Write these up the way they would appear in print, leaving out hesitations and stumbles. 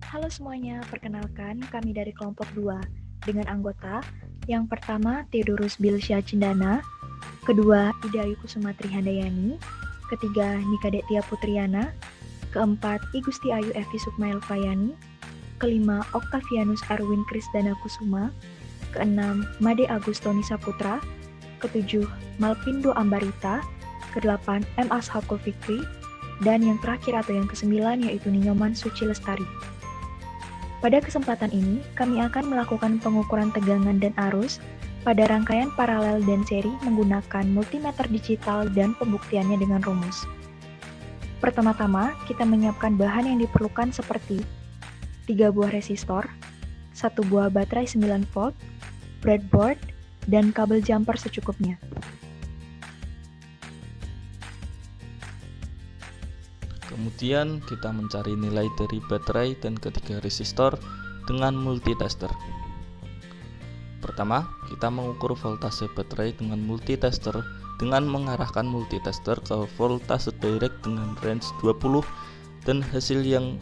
Halo semuanya, perkenalkan kami dari kelompok 2 dengan anggota yang pertama Theodorus Bilsya Cindana, kedua Ida Ayu Kusuma Trihandayani, ketiga Nikade Tia Putriana, keempat I Gusti Ayu Evi Sukmail Fayani, kelima Octavianus Erwin Krisdana Kusuma, keenam Made Agustoni Saputra, ketujuh Malpindo Ambarita, kedelapan M. Ashakul Fikri, dan yang terakhir atau yang kesembilan yaitu Ninyoman Suci Lestari. Pada kesempatan ini, kami akan melakukan pengukuran tegangan dan arus pada rangkaian paralel dan seri menggunakan multimeter digital dan pembuktiannya dengan rumus. Pertama-tama, kita menyiapkan bahan yang diperlukan seperti 3 buah resistor, 1 buah baterai 9 volt, breadboard, dan kabel jumper secukupnya. Kemudian kita mencari nilai dari baterai dan ketiga resistor dengan multitester. Pertama, kita mengukur voltase baterai dengan multitester dengan mengarahkan multitester ke voltase direct dengan range 20 dan hasil yang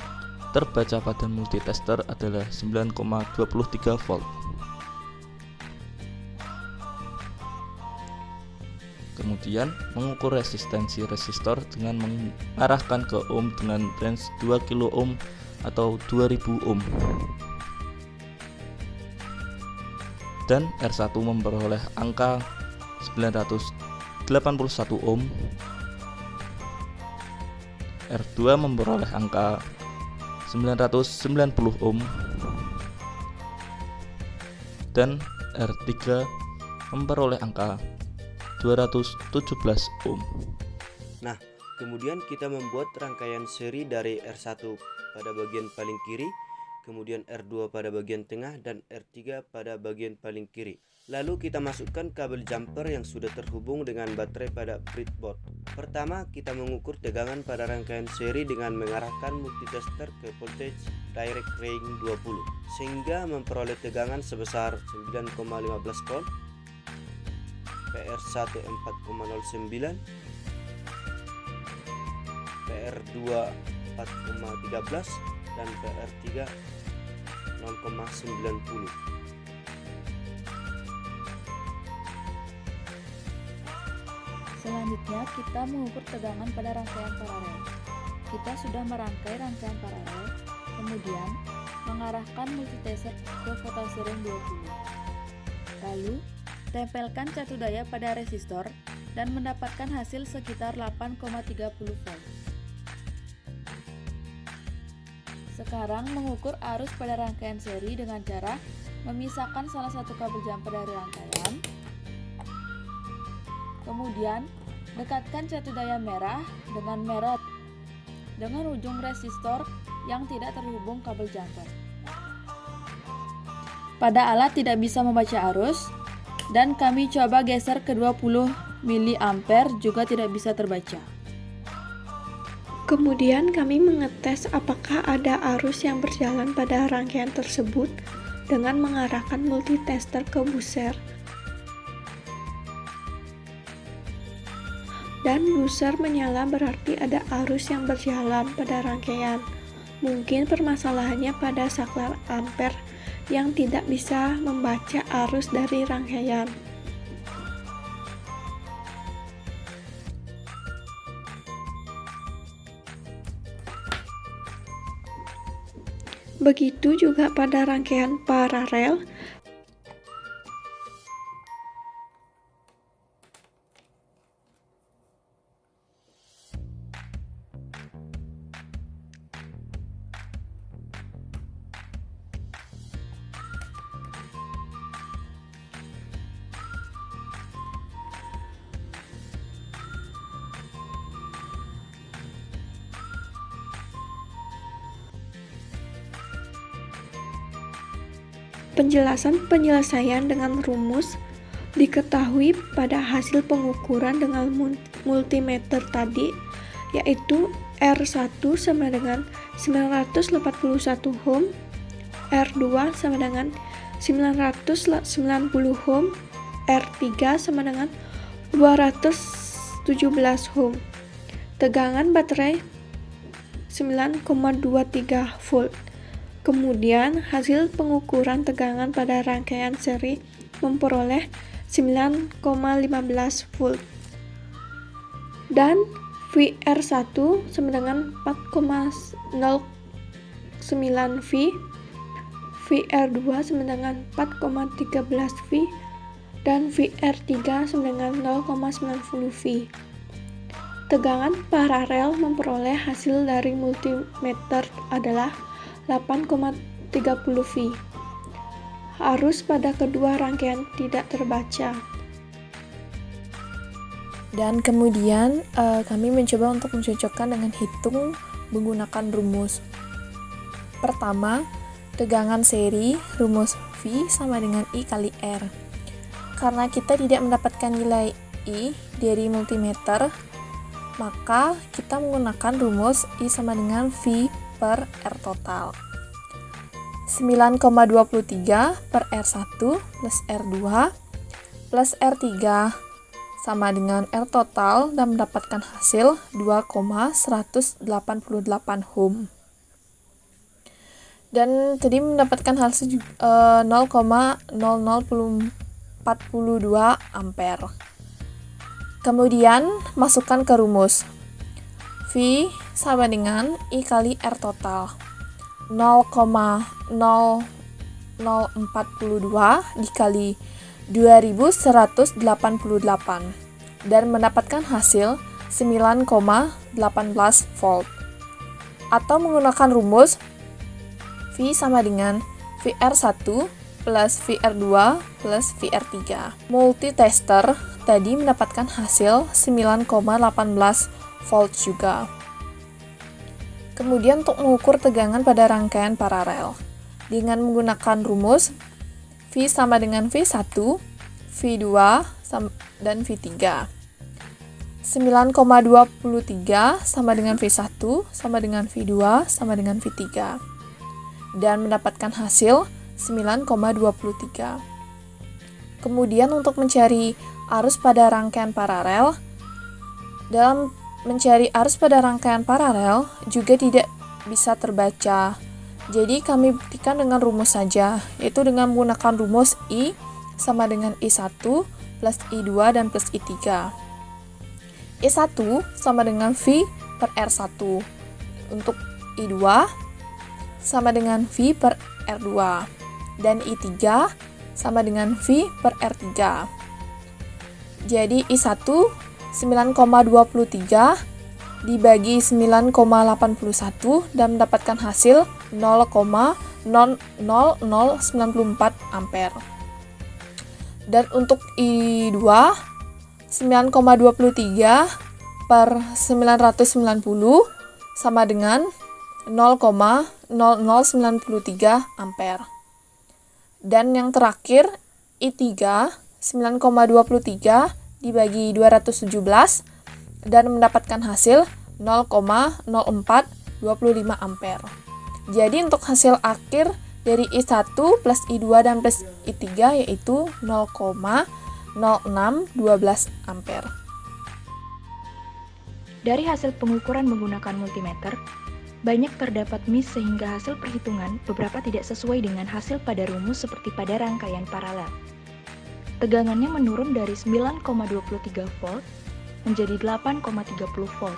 terbaca pada multitester adalah 9,23 volt. Kemudian mengukur resistensi resistor dengan mengarahkan ke ohm dengan range 2 kilo ohm atau 2000 ohm. Dan R1 memperoleh angka 981 ohm. R2 memperoleh angka 990 ohm. Dan R3 memperoleh angka 217 ohm. Nah, kemudian kita membuat rangkaian seri dari R1 pada bagian paling kiri, kemudian R2 pada bagian tengah, dan R3 pada bagian paling kiri. Lalu kita masukkan kabel jumper yang sudah terhubung dengan baterai pada breadboard. Pertama, kita mengukur tegangan pada rangkaian seri dengan mengarahkan multitester ke voltage direct range 20, sehingga memperoleh tegangan sebesar 9,15 volt, PR1 4,09, PR2 4,13, dan PR3 0,90. Selanjutnya kita mengukur tegangan pada rangkaian paralel. Kita sudah merangkai rangkaian paralel, kemudian mengarahkan multitester ke voltase range 20. Lalu tempelkan catu daya pada resistor dan mendapatkan hasil sekitar 8,30 volt. Sekarang mengukur arus pada rangkaian seri dengan cara memisahkan salah satu kabel jumper dari rangkaian. Kemudian dekatkan catu daya merah dengan merah dengan ujung resistor yang tidak terhubung kabel jumper. Pada alat tidak bisa membaca arus, dan kami coba geser ke 20 mA juga tidak bisa terbaca. Kemudian kami mengetes apakah ada arus yang berjalan pada rangkaian tersebut dengan mengarahkan multitester ke buzzer. Dan buzzer menyala berarti ada arus yang berjalan pada rangkaian. Mungkin permasalahannya pada saklar ampere yang tidak bisa membaca arus dari rangkaian. Begitu juga pada rangkaian paralel. Penjelasan penyelesaian dengan rumus diketahui pada hasil pengukuran dengan multimeter tadi, yaitu R1 sama dengan 981 ohm, R2 sama dengan 990 ohm, R3 sama dengan 217 ohm. Tegangan baterai 9,23 volt. Kemudian, hasil pengukuran tegangan pada rangkaian seri memperoleh 9,15 volt. Dan VR1 sama dengan 4,09 V, VR2 sama dengan 4,13 V, dan VR3 sama dengan 0,90 V. Tegangan paralel memperoleh hasil dari multimeter adalah 8,30 V. Arus pada kedua rangkaian tidak terbaca. Dan kemudian kami mencoba untuk mencocokkan dengan hitung menggunakan rumus. Pertama, tegangan seri rumus V sama dengan I kali R. Karena kita tidak mendapatkan nilai I dari multimeter, maka kita menggunakan rumus I sama dengan V per R total. 9,23 per R1 plus R2 plus R3 sama dengan R total dan mendapatkan hasil 2,188 ohm. Dan tadi mendapatkan hasil 0,0042 ampere. Kemudian masukkan ke rumus. V sama dengan I kali R total. 0,0042 dikali 2188 dan mendapatkan hasil 9,18 volt. Atau menggunakan rumus V sama dengan VR1 plus VR2 plus VR3. Multitester tadi mendapatkan hasil 9,18 volt juga. Kemudian untuk mengukur tegangan pada rangkaian paralel dengan menggunakan rumus V sama dengan V1, V2 dan V3. 9,23 sama dengan V1 sama dengan V2 sama dengan V3. Dan mendapatkan hasil 9,23. Kemudian untuk mencari arus pada rangkaian paralel, dalam mencari arus pada rangkaian paralel juga tidak bisa terbaca. Jadi kami buktikan dengan rumus saja, yaitu dengan menggunakan rumus I sama dengan I1 plus I2 dan plus I3. I1 sama dengan V per R1. Untuk I2 sama dengan V per R2. Dan I3 sama dengan V per R3. Jadi I1 9,23 dibagi 9,81 dan mendapatkan hasil 0,00094 ampere. Dan untuk I2 9,23 per 990 sama dengan 0,0093 ampere. Dan yang terakhir I3 9,23 dibagi 217 dan mendapatkan hasil 0,0425 ampere. Jadi untuk hasil akhir dari I1 plus I2 dan plus I3 yaitu 0,0612 ampere. Dari hasil pengukuran menggunakan multimeter, banyak terdapat miss sehingga hasil perhitungan beberapa tidak sesuai dengan hasil pada rumus seperti pada rangkaian paralel. Tegangannya menurun dari 9,23 volt menjadi 8,30 volt.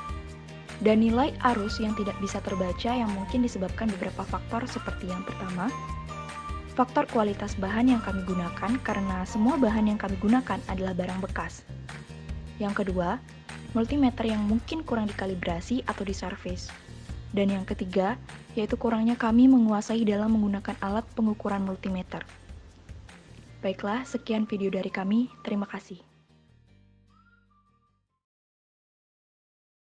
Dan nilai arus yang tidak bisa terbaca yang mungkin disebabkan beberapa faktor seperti yang pertama, faktor kualitas bahan yang kami gunakan karena semua bahan yang kami gunakan adalah barang bekas. Yang kedua, multimeter yang mungkin kurang dikalibrasi atau diservis. Dan yang ketiga, yaitu kurangnya kami menguasai dalam menggunakan alat pengukuran multimeter. Baiklah, sekian video dari kami. Terima kasih.